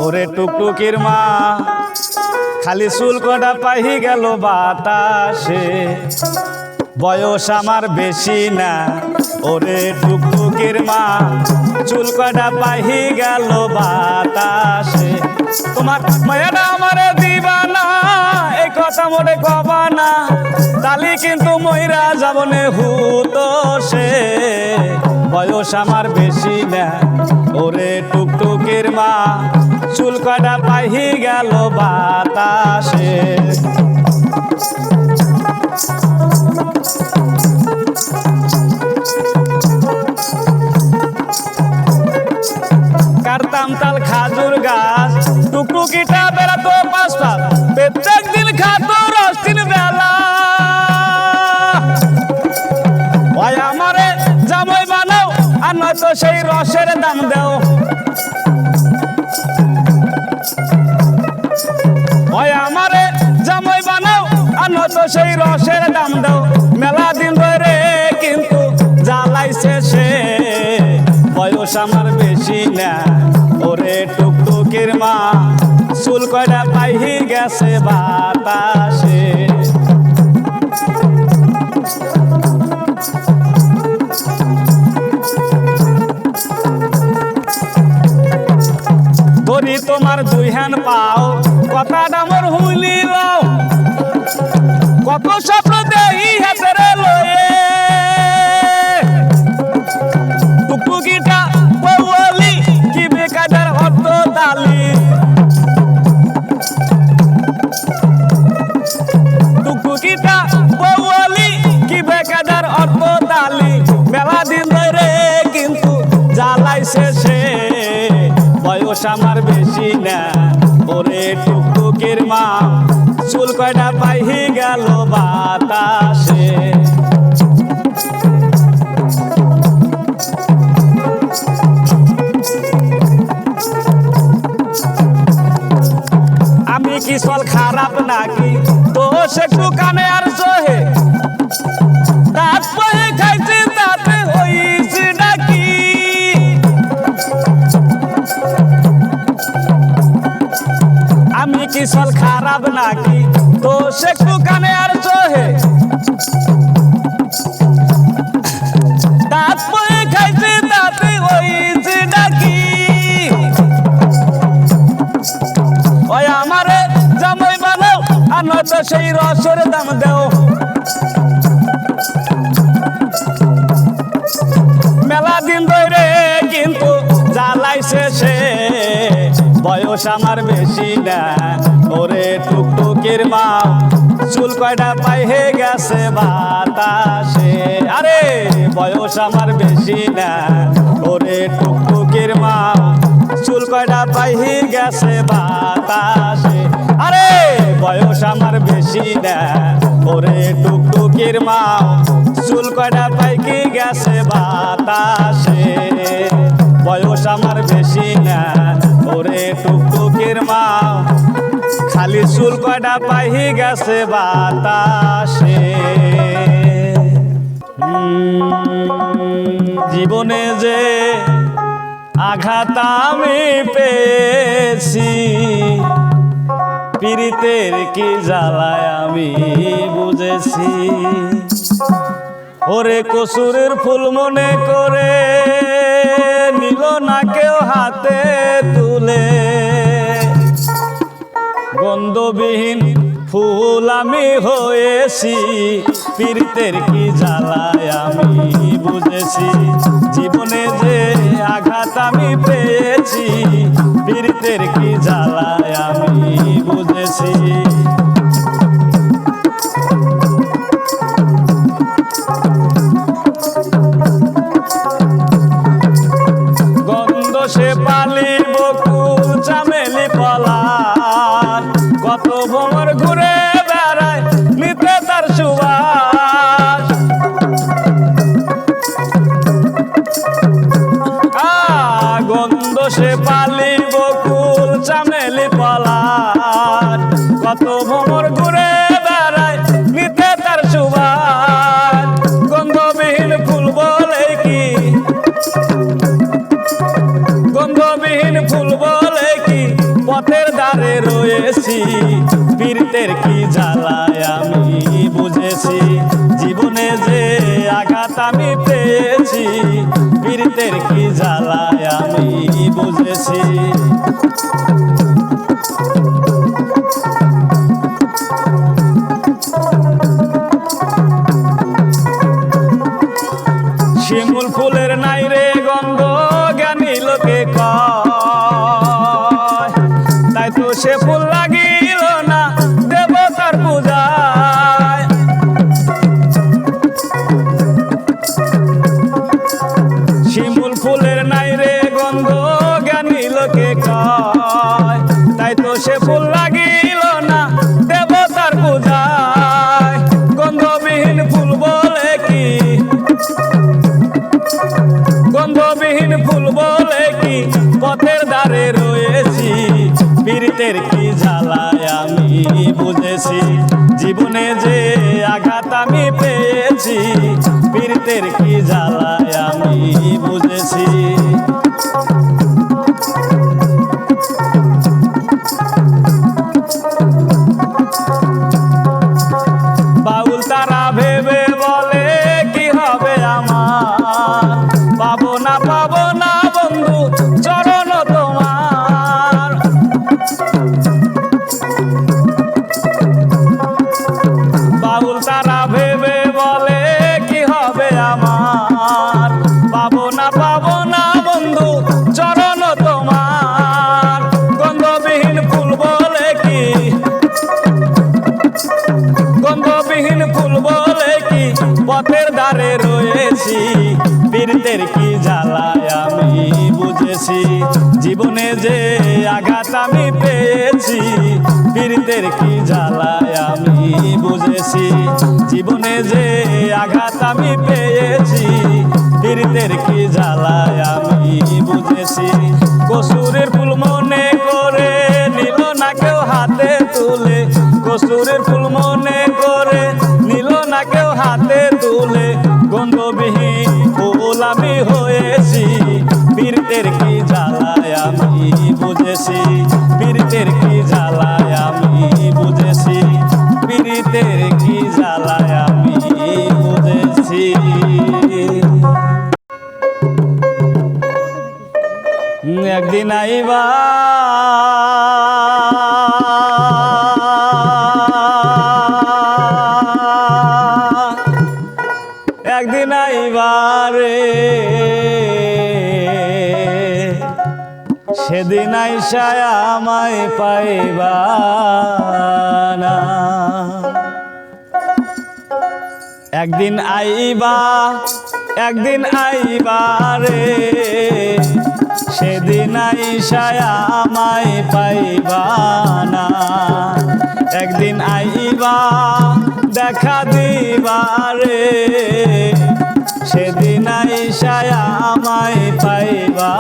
ওরে টুকটুকির মা, খালি চুল কটা পাহি গেল বাতাসে, বয়স আমার বেশি না ওরে টুকটুকির মা, চুল কটা পাহি গেল বাতাসে। তোমার মায়াটা আমারে দিবানা, এই কথা মনে কবানা, তালি কিন্তু মইরা যাবনে হুতো সে, বয়স আমার বেশি না ওরে টুকটুকির মা, চুল কটা পাহি গেল বাতাসে। কাটতাম তাল খাজুর গাছ, টুকটুকিটা বেড়াতো পাঁচ পাঁচ, প্রত্যেক দিন খাতো রস তিন বেলা, ওই আমারে জামাই বানাও আর নয়তো সেই রসের দাম দেও, ওই আমারে জামাই বানাও আর নয়তো সেই রসের দাম দাও, মেলা দিন ধরে কিন্তু জ্বালাইছে সে, বয়স আমার বেশি না ওরে টুকটুকির মা, চুল কয়টা পাইহি গেছে বাতাসে। ধরি তোমার দুই হ্যান পাও, কথাটা মোর হুইলি লও, কত স্বপ্ন দেই হাতেরে লয়ে, টুকটুকিটা বউলি কি বেকাদার অর্থ দালি, টুকটুকিটা বউলি কি বেকাদার অর্থ দালি, মেলা দিন ধরে কিন্তু জ্বালাইছে সে, বয়স আমার বেশি না ওরে টুকটুকির মা, চুল কয়টা পাইহি গেল বাতাসে। আমি কি চল খারাপ নাকি দোষ একটু কানে আর সহে, দাঁত পহে খাইছি তাতে হইছি নাকি, আমি কি চল খারাপ নাকি দোষ একটু কানে আর সহে, দাঁত পহে খাইছি তাতে হইছি নাকি, ওই আমারে জামাই বানাও আর নয়তো সেই রসের দাম দেও, মেলা দিন ধরে কিন্তু জ্বালাইছে সে, বয়স আমার বেশি না ওরে টুকটুকির মা, চুল কয়টা পাইহে গেছে বাতাসে, আরে বয়স আমার বেশি না ওরে টুকটুকির মা, চুল কয়টা পাইহি গেছে বাতাসে, আরে বয়স আমার বেশি না ওরে টুকটুকির মা, চুল কয়টা পাইকি গেছে বাতাসে, বয়স আমার বেশি না ওরে টুকটুকির মা, খালি চুল কয়টা পাইহি গেছে বাতাসে। জীবনে যে আঘাত আমি পেয়েছি, পীড়িতের কি জ্বালায় আমি বুঝেছি, ওরে কসুরের ফুল মনে করে নিল না কেউ হাতে তুলে, গন্ধবিহীন ফুল আমি হয়েছি, পীড়িতের কি জ্বালায় আমি বুঝেছি। জীবনে যে আঘাত আমি পেয়েছি, পীড়িতের কি জ্বালায় আমি বুঝেছি। গন্ধ সে পালি বকুল চামেলি পলাশ, কত ভ্রমর ঘুরে বেড়ায় নিতে তার সুবাস। গন্ধ সে পালি বকুল চামেলি পলাশ, কত ভ্রমর ঘুরে বেড়ায় নিতে তার সুবাস। গন্ধবিহীন ফুল বলে কি, গন্ধবিহীন ফুল বলে কি পথের ধারে রয়েছি, পীড়িতের কি জ্বালায় আমি বুঝেছি। জীবনে যে আঘাত আমি পেয়েছি, পীড়িতের কি জ্বালায় আমি বুঝেছি। শিমুল ফুলের নাই রে গন্ধ, জ্ঞানী লোকে কয়, তাই তো সে ফুল লাগিল না দেবতার পূজায়। শিমুল ফুলের নাই রে গন্ধ, জ্ঞানী লোকে কয়, তাই তো সে ফুল লাগিল না দেবতার পূজায়। গন্ধবিহীন ফুল বলে কি, গন্ধবিহীন ফুল বলে কি পথের ধারে রয়েছি, পীড়িতের কি জ্বালায় আমি বুঝেছি। জীবনে যে আঘাত আমি পেয়েছি, পীড়িতের কি জ্বালায় আমি বুঝেছি। বাউল তারা ভেবে বলে কি হবে আমার, পাবো না বন্ধু চরণ তোমার। বাউল তারা ভেবে বলে কি হবে আমার, পাবো না বন্ধু চরণ তোমার। গন্ধবিহীন ফুল বলে কি, গন্ধবিহীন ফুল বলে কি পথের ধারে রয়েছি, পীড়িতের কি জ্বালায় আমি বুঝেছি। জীবনে যে আঘাত আমি পেয়েছি, পীড়িতের কি জ্বালায় আমি বুঝেছি। জীবনে যে আঘাত আমি পেয়েছি, পীড়িতের কি জ্বালায় আমি বুঝেছি। কসুরের ফুল মনে করে নিল না কেউ হাতে তুলে, কসুরের ফুল মনে করে নিল না কেউ হাতে তুলে। গন্ধবিহীন ফুল আমি হয়েছি, পীড়িতের কি জ্বালায় আমি বুঝেছি। পীড়িতের কি জ্বালায় আমি বুঝেছি, পীড়িতের কি জ্বালায় আমি বুঝেছি। একদিন আইবা একদিন আইবারে, সেদিন আইসায় আমায় পাইবা না। একদিন আইবা রে, সেদিন আইসায় আমায় পাইবা না। একদিন আইবা দেখা দিবা রে, সেদিন আইসায় আমায় পাইবা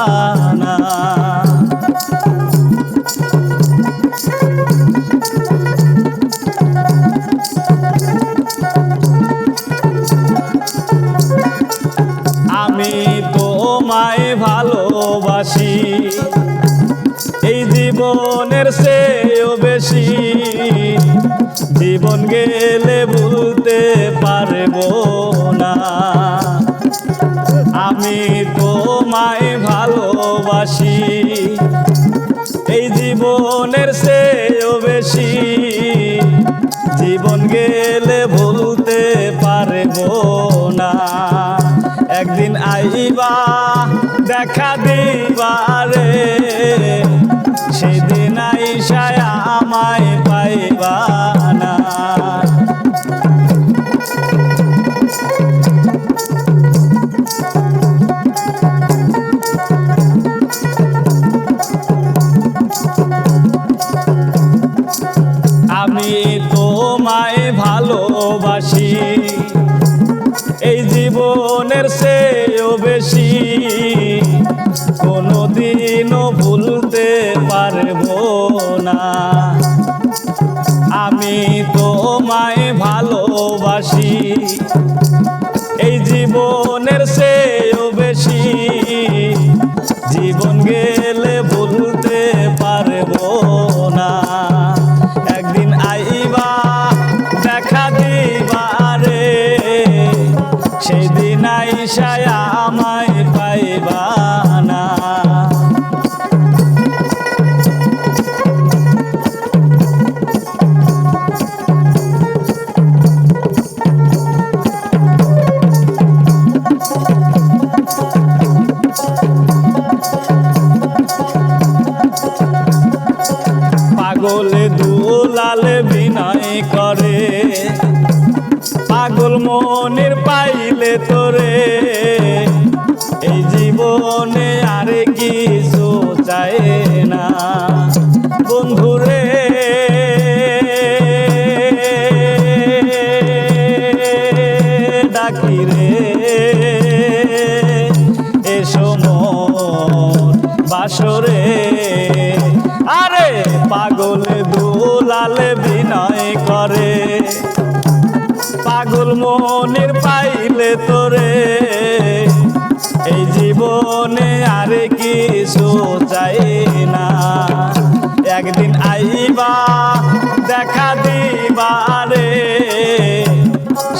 না। আমি তোমায় ভালোবাসি, এই জীবনের চেয়েও বেশি। জীবন গেলে ভুলতে পারবো না। আমি তোমায় ভালোবাসি, এই জীবনের চেয়েও বেশি। আইবা দেখা দিবারে, সেদিন আইসায় আমায় পাইবা না। আমি তোমায় ভালোবাসি এই জীবনের চেয়েও বেশি, কোনোদিনও ভুলতে পারবো না। আমি তোমায় ভালোবাসি এই জীবনের চেয়েও বেশি, জীবন গেলে ভুলতে পারবো না। একদিন আইবা দেখা দিবারে, সেদিন আইসায় আমায় পাইবা না। পাগল দুলাল বিনয় করে, পাগল মনের পাইলে তোরে, এই জীবনে আর কিছু চাই না বন্ধুরে। ডাকি রে এসো মোর বাসরে, আরে পাগল দুলাল বিনয় করে, পাগল মনের পাইলে তোরে, এই জীবনে আর কিছু চাই না। একদিন আইবা দেখা দিবারে,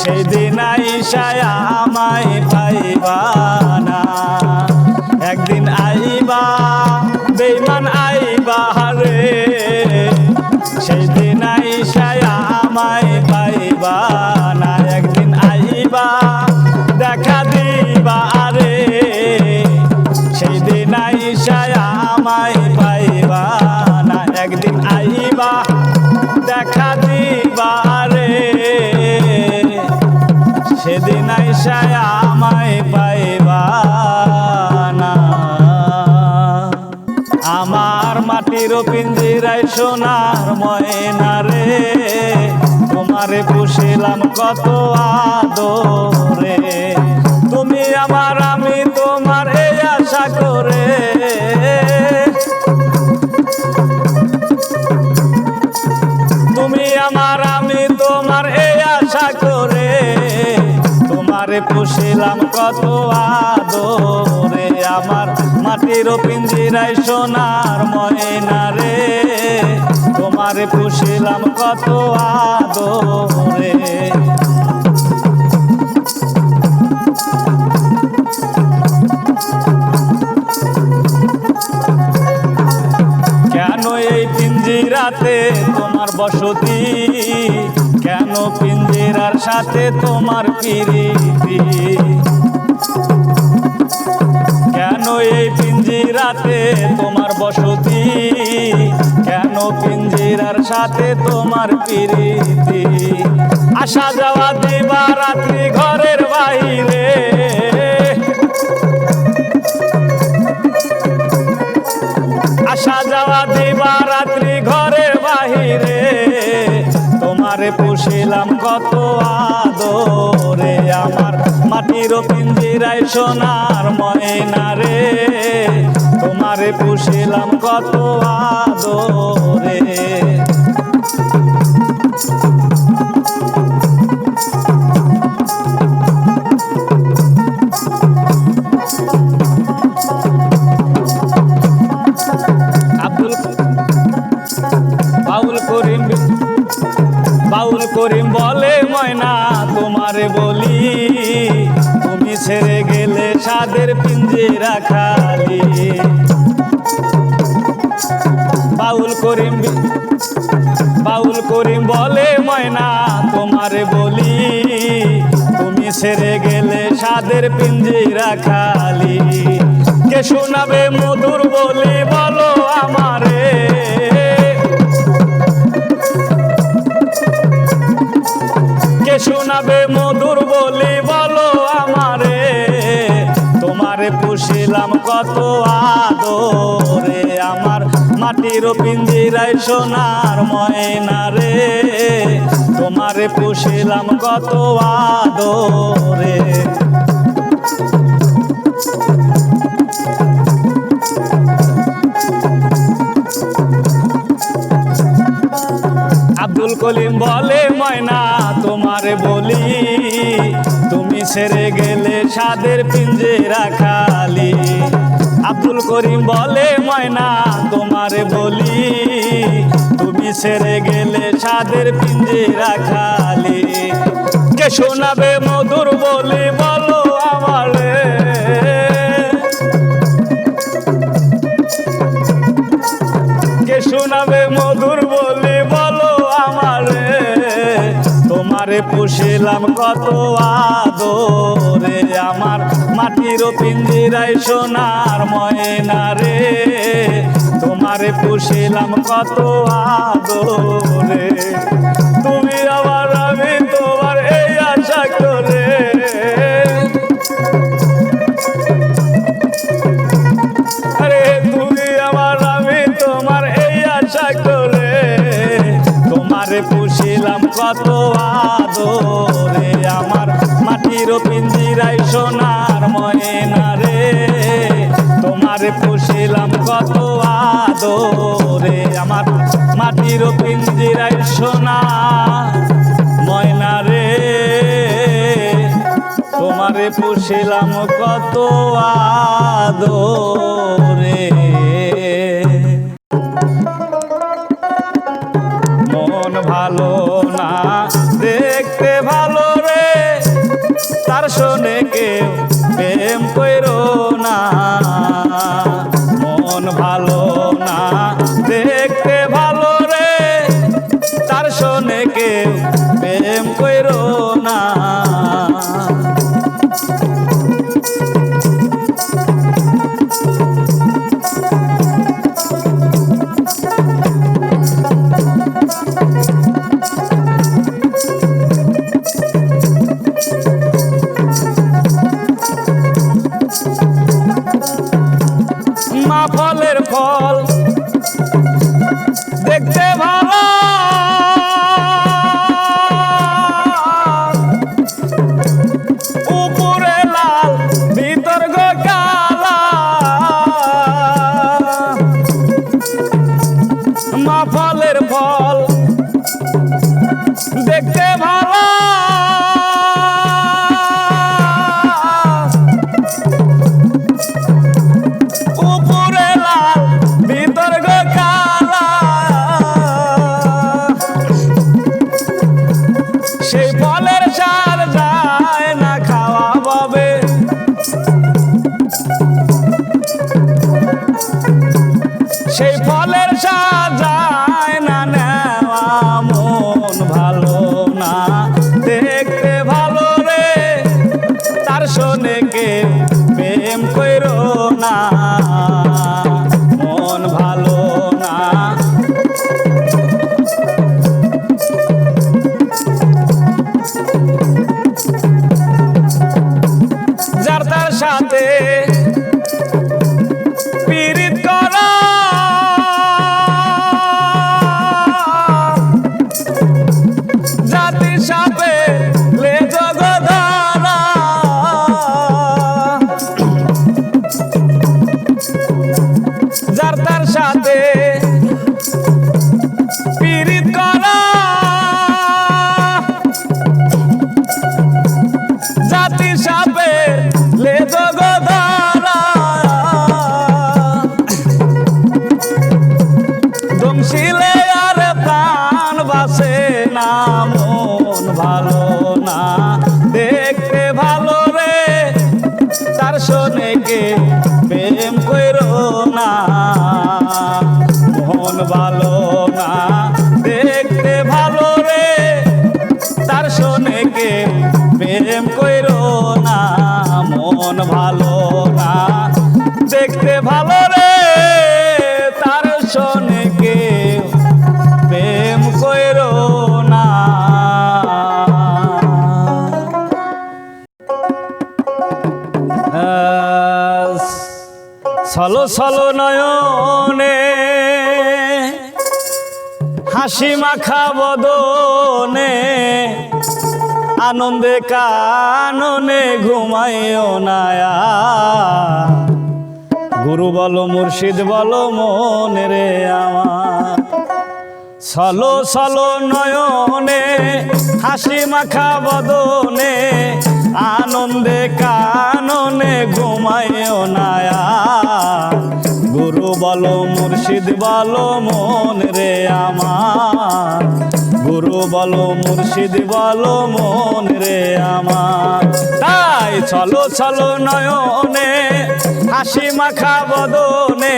সেদিন আইসায় আমায় পাইবা না। একদিন আইবা বেঈমান আইবা রে, সেদিন আইসায় আমায় পাইবা না। একদিন আইবা দেখা দিবারে, সেদিন আইসায় আমায় পাইবা না। একদিন আইবা দেখা দিবারে, সেদিন আইসায় আমায় পাইবা না। আমার মাটির পিঞ্জিরায় সোনার ময়না রে, তোমারে পুষিলাম কত আদরে, তুমি আমার আমি তোমার এই আশা করে। তুমি আমার আমি তোমার এই আশা করে, তোমারে পুষিলাম কত আদরে। আমার মাটির পিঞ্জিরায় সোনার ময়না রে, তোমারে পুষিলাম কত আদরে। কেন এই পিঞ্জিরাতে তোমার বসতি, কেন পিঞ্জিরার সাথে তোমার প্রীতি, কেন এই পিঞ্জিরাতে তোমার বসতি, কেন পিঞ্জিরার সাথে তোমার প্রীতি। আসা যাওয়া দিবা রাত্রি ঘরের বাইরে, আসা যাওয়া দিবা রাত্রি ঘরের বাহিরে, তোমারে পুষিলাম কত আদরে। আমার মাটির পিঞ্জিরায় সোনার ময়না রে, তোমারে পুষিলাম কত আদরে। বাউল করিম বলে ময়না তোমারে বলি, তুমি ছেড়ে গেলে সাদের পিঞ্জিরা খালি। বাউল করিম বলে ময়না তোমারে বলি, তুমি ছেড়ে গেলে সাদের পিঞ্জিরা খালি, কে শোনাবে মধুর বলি বলো আমারে, কে শোনাবে মধুর বলি বলো আমারে, তোমারে পুষিলাম কত আদরে, আমার মাটির পিঞ্জিরায় সোনার ময়না রে, তোমারে পুষিলাম কত আদরে। আব্দুল কলিম বলে ময়না তোমারে বলি, তুমি ছেড়ে গেলে সাদের পিঞ্জিরা খালি, আব্দুল করিম বলে ময়না তোমারে বলি, তুমি ছেড়ে গেলে সাদের পিঞ্জিরা খালি, কে শোনাবে মধুর বলি বলো আমারে, কে শোনাবে মধুর বলি বলো আমারে, তোমারে পুষিলাম কত আদরে, আমার মাটির পিঞ্জিরায় সোনার ময়না রে, তোমারে পুষিলাম কত আদরে, তুমি আমার আমি তোমার এই আশা করে, আরে তুমি আমার আমি তোমার এই আশা করে, তোমারে পুষিলাম কত আদরে, আমার মাটির পিঞ্জিরায় সোনার ময়না রে, তোমারে পুষিলাম কত আদরে, আমার মাটির পিঞ্জিরায় সোনার ময়না রে, তোমারে পুষিলাম কত আদরে। মন ভালো না দেখতে ভালো রে, তার শোনে কেউ প্রেম কইরো না, মন ভালো না দেখতে ভালো রে, তার শোনে কেউ প্রেম কইরো না, মা ফলের ফল দেখতে ভালো, উপরে লাল ভিতর গো কালা, মা ফলের ফল দেখতে ভালো, উপরে লাল ভিতর গো কালা, সেই ফলের সার যায় না খাওয়া পাবে, সেই ফলের সার যায় না নেওয়া, মন ভালো না দেখতে ভালো রে, তার শোনে কেউ প্রেম কইরো না, মন ভালো না যার তার সাথে পীড়িত করা, জাতির সাপে লে জগধারা, যার তার সাথে পীড়িত করা, জাতির সাপে লে জগধারা, দমশিলে আর প্রাণ বাসে না, মন ভালো না দেখতে ভালো রে, তার শোনে কে প্রেম কইরো না, মন ভালো না দেখতে ভালো রে, তার শোনে কে প্রেম কইরো মন ভালো না, দেখতে ভালো রে তার শোনে কেউ প্রেম কইরো না। ছলো ছলো নয়নে হাসি মাখা বদনে, আনন্দে কাননে ঘুমাইও না। গুরু বলো মুর্শিদ বলো মন রে আমার। ছলো ছলো নয়নে হাসি মাখা বদনে, আনন্দে কাননে ঘুমাইও না। গুরু বলো মুর্শিদ বলো মন রে আমার। গুরু বলো মুর্শিদ বলো মন রে আমার। তাই চলো চলো নয়নে হাসি মাখা বদনে,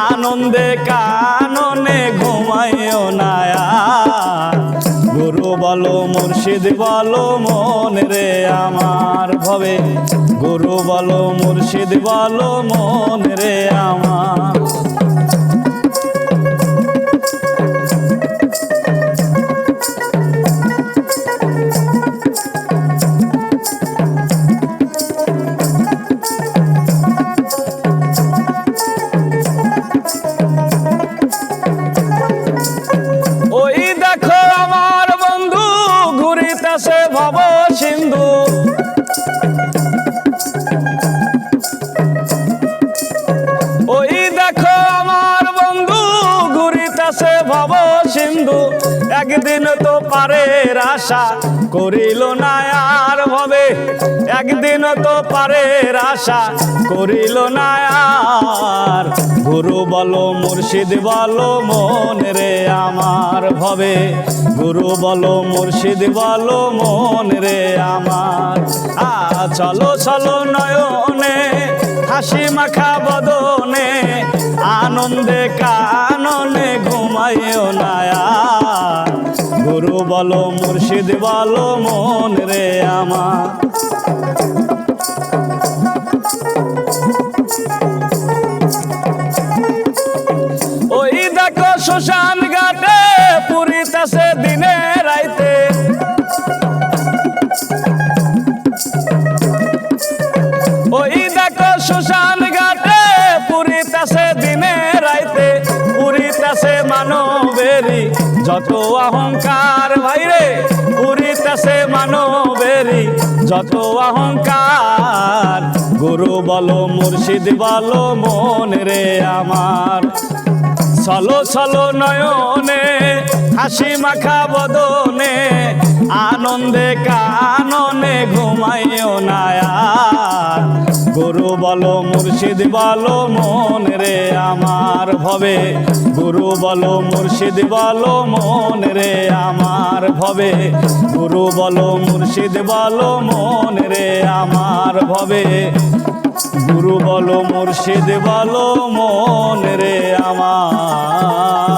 আনন্দে কাননে ঘুমাইও না। গুরু বলো মুর্শিদ বলো মন রে আমার ভবে। গুরু বলো মুর্শিদ বলো মন রে আমার। ওই দেখো আমার বন্ধু ঘুরিতেছে ভব সিন্ধু, ওই দেখো আমার বন্ধু ঘুরিতেছে ভব সিন্ধু। একদিন তো পারের আশা করিল না আর ভবে, একদিন তো পারের আশা করিল না আর। গুরু বলো মুর্শিদ বলো মন রে আমার ভবে। গুরু বলো মুর্শিদ বলো মন রে আমার। চলো চলো নয়নে হাসি মাখা বদনে, আনন্দে কাননে ঘুমাইও না। গুরু বলো মুর্শিদ বলো মন রে আমার। ওই দেখো শ্মশান ঘাটে পুরিতেছে দিনে রাইতে, ওই দেখো শ্মশান ঘাটে পুরিতেছে দিনে রাইতে। পুরিতেছে মানবেরি যত অহংকার ভাইরে, পুরিতেছে মানবেরি যত অহংকার। গুরু বলো মুর্শিদ বলো মন রে আমার। চলো চলো নয়নে হাসি মাখা বদনে, আনন্দে কাননে ঘুমাইও না। গুরু বলো মুর্শিদ বলো মন রে আমার ভবে। গুরু বলো মুর্শিদ বলো মন রে আমার ভবে। গুরু বলো মুর্শিদ বলো মন রে আমার ভবে। গুরু বলো মুর্শিদ বলো মন রে আমার।